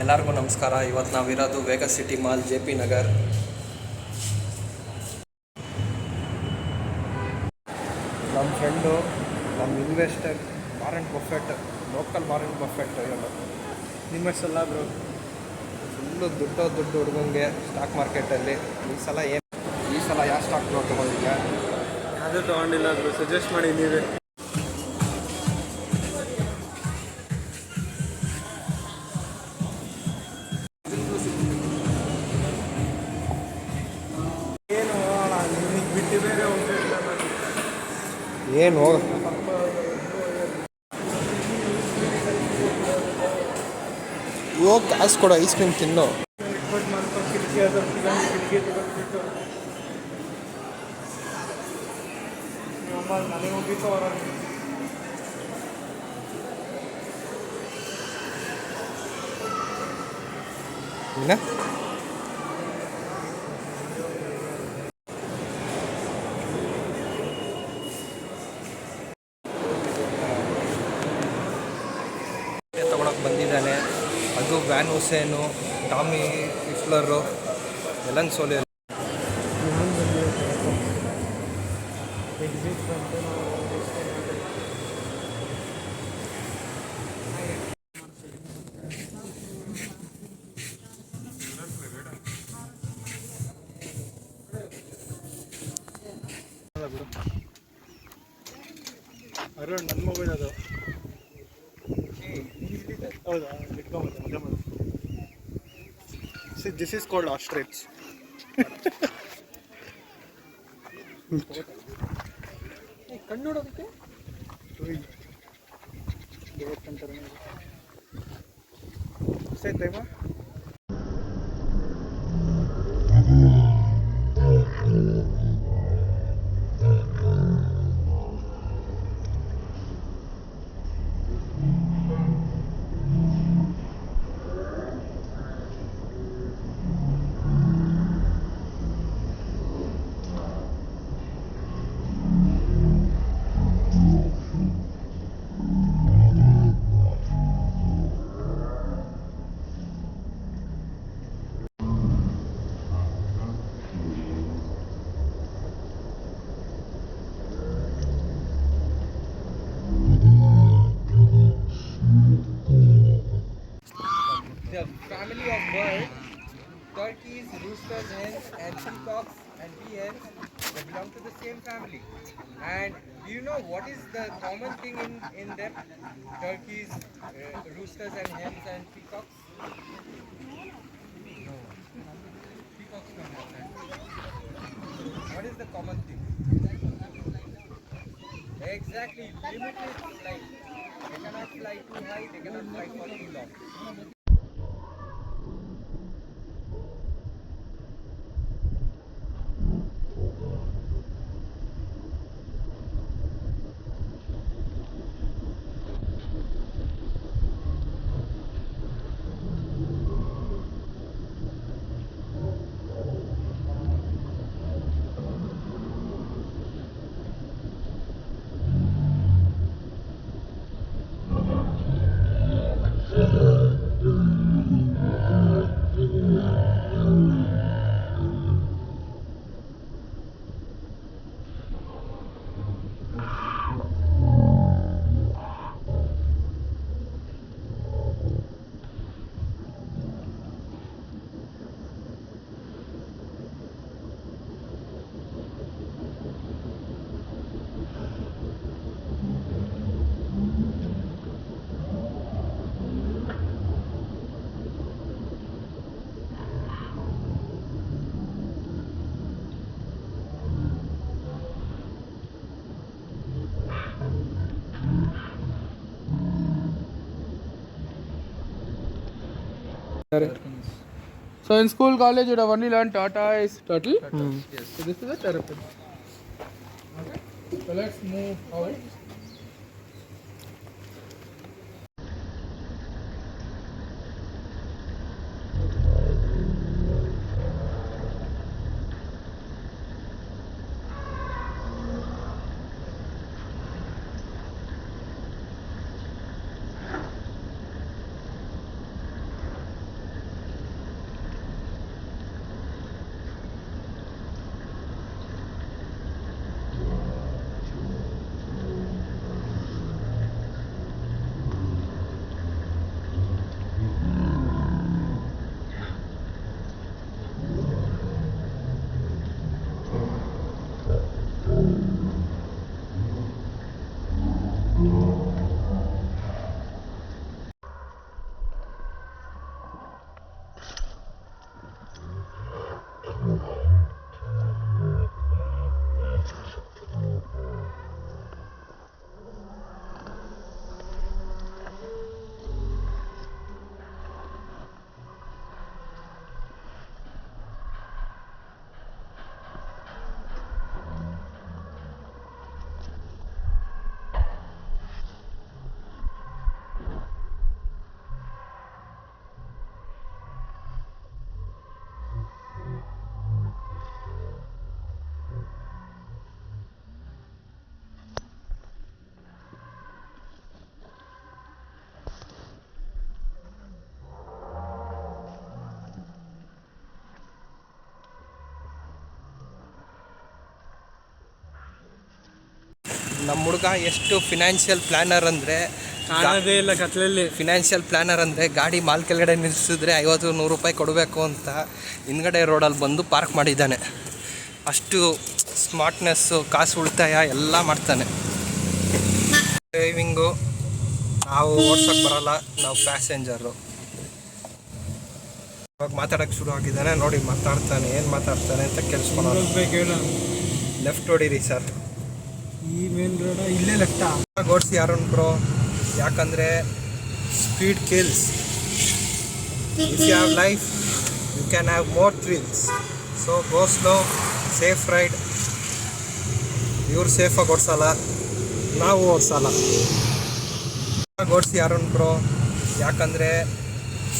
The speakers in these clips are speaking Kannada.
ಎಲ್ಲರಿಗೂ ನಮಸ್ಕಾರ. ಇವತ್ತು ನಾವಿರೋದು Vegas city mall, J P Nagar. ನಮ್ಮ ಫ್ರೆಂಡು, ನಮ್ಮ investor Warren Buffett, local Warren Buffett ಹೇಳೋದು. ನಿಮ್ಮ ಹೆಸರಲ್ಲ ಬ್ರೋ? ಫುಲ್ಲು ದುಡ್ಡು ಹುಡುಗಂಗೆ ಸ್ಟಾಕ್ ಮಾರ್ಕೆಟಲ್ಲಿ. ಈ ಸಲ ಯಾವ ಸ್ಟಾಕ್ ಬ್ರೋ ತೊಗೊಂಡಿದ್ಯಾ? ಯಾವುದೂ ತೊಗೊಂಡಿಲ್ಲ ಬ್ರೋ, ಸಜೆಸ್ಟ್ ಮಾಡಿ ನೀವೇ. ಏನು ನಿಮಗೆ ಬಿಟ್ಟು ಬೇರೆ ಹೋಗ್ಬೇಕಿಲ್ಲ. ಏನು ಹೋಗಿ ಕಾಸು ಕೊಡು, ಐಸ್ ಕ್ರೀಮ್ ತಿನ್ನು. ಕಿಟಕಿ ತೆಗೆದ್ಬಿಟ್ಟು ಮನೆಗೆ ಹೋಗ್ಬಿಟ್ಟು ಅವರ ತಗೊಳಕ್ಕೆ ಬಂದಿದ್ದಾನೆ. ಅದು ವ್ಯಾನ್ ಹುಸೇನು, ಟಾಮಿ ಹಿಟ್ಲರು ಎಲ್ಲ ಸೋಲಿ. ಅರುಣ್, ನನ್ನ ಮೊಬೈಲ್ ಅದು. ಹೌದಾ? ಇಟ್ಕೊಂಬತ್ತೆ ಮಜಾ ಮಾಡಿ. This is called ostrich. ಕಣ್ಣು ನೋಡೋದಕ್ಕೆ time. The family of birds, turkeys, roosters, hens, and peacocks and peahens, they belong to the same family. And do you know what is the common thing in them? Turkeys, roosters, and hens and peacocks? No. Peacocks come out. What is the common thing? Exactly, limited flight. They cannot fly too high, they cannot fly for too long. So in school, college, you have only learned tortoise, turtle. Yes. So this is a terrapin. Okay. So let's move out. ನಮ್ಮ ಹುಡುಗ ಎಷ್ಟು ಫಿನಾನ್ಷಿಯಲ್ ಪ್ಲ್ಯಾನರ್ ಅಂದರೆ ಕಾಣೋದೇ ಇಲ್ಲ ಕತ್ಲಲ್ಲಿ. ಫಿನಾನ್ಷಿಯಲ್ ಪ್ಲ್ಯಾನರ್ ಅಂದರೆ ಗಾಡಿ ಮಾಲ್ ಕೆಳಗಡೆ ನಿಲ್ಲಿಸಿದ್ರೆ 50-100 ರೂಪಾಯಿ ಕೊಡಬೇಕು ಅಂತ ಹಿಂದ್ಗಡೆ ರೋಡಲ್ಲಿ ಬಂದು ಪಾರ್ಕ್ ಮಾಡಿದ್ದಾನೆ. ಅಷ್ಟು ಸ್ಮಾರ್ಟ್ನೆಸ್ಸು, ಕಾಸು ಉಳಿತಾಯ ಎಲ್ಲ ಮಾಡ್ತಾನೆ. ಡ್ರೈವಿಂಗು ನಾವು ಓಡ್ಸೋಕ್ಕೆ ಬರೋಲ್ಲ, ನಾವು ಪ್ಯಾಸೆಂಜರು. ಇವಾಗ ಮಾತಾಡೋಕ್ಕೆ ಶುರು ಆಗಿದ್ದಾನೆ ನೋಡಿ, ಮಾತಾಡ್ತಾನೆ, ಏನು ಮಾತಾಡ್ತಾನೆ ಅಂತ ಕೇಳಿಸ್ಕೊಳ್ಳೋಣ. ಲೆಫ್ಟ್ ಹೊಡೀರಿ ಸರ್. ಈ ಮೇನ್ ರೋಡ ಇಲ್ಲೇ ಲೆಫ್ಟಾ? ಓಡಿಸಿ ಯಾರನ್ ಬ್ರೋ, ಯಾಕಂದರೆ speed kills. If you have life you can have more thrills. So go slow, safe ride. ಇವ್ರು ಸೇಫಾಗಿ ಓಡಿಸಲ್ಲ, ನಾವು ಓಡಿಸಲ್ಲ. ಓಡಿಸಿ ಯಾರನ್ ಬ್ರೋ, ಯಾಕಂದರೆ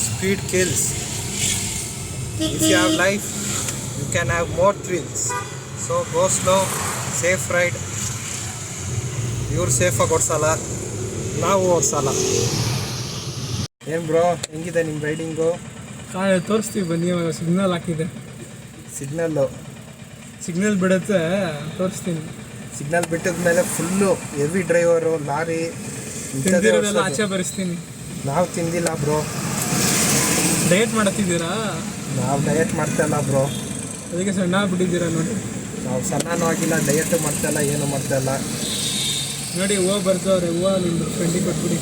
speed kills. If you have life you can have more thrills. So go slow, safe ride. ಇವ್ರು ಸೇಫಾಗಿ ಓಡಿಸಲ್ಲ, ನಾವು ಓಡಿಸಲ್ಲ. ಏನು ಬ್ರೋ, ಹೆಂಗಿದೆ ನಿಮ್ಮ ರೈಡಿಂಗು? ತೋರಿಸ್ತೀವಿ ಬನ್ನಿ. ಇವಾಗ ಸಿಗ್ನಲ್ ಹಾಕಿದೆ. ಸಿಗ್ನಲ್ ಬಿಡುತ್ತೆ, ತೋರಿಸ್ತೀನಿ. ಸಿಗ್ನಲ್ ಬಿಟ್ಟಿದ ಮೇಲೆ ಫುಲ್ಲು ಹೆವಿ ಡ್ರೈವರು, ಲಾರಿ ತಿಂದಿರೋದೆಲ್ಲ ಆಚೆ ಬರೆಸ್ತೀನಿ. ನಾವು ತಿಂದಿಲ್ಲ ಬ್ರೋ. ಡಯಟ್ ಮಾಡತ್ತಿದ್ದೀರಾ? ನಾವು ಡಯಟ್ ಮಾಡ್ತಾಯಿಲ್ಲ ಬ್ರೋ. ಅದಕ್ಕೆ ಸಣ್ಣ ಆಗ್ಬಿಟ್ಟಿದ್ದೀರಾ ನೋಡಿ. ನಾವು ಸಣ್ಣನೂ ಆಗಿಲ್ಲ, ಡಯಟು ಮಾಡ್ತಾಯಿಲ್ಲ, ಏನು ಮಾಡ್ತಾಯಿಲ್ಲ ನೋಡಿ. ಹೂವು ಬರ್ತಾವ್ರೆ, ಹೂವು ನಿಮ್ಮ ಫ್ರೆಂಡಿಗೆ ಕೊಟ್ಬಿಡಿ.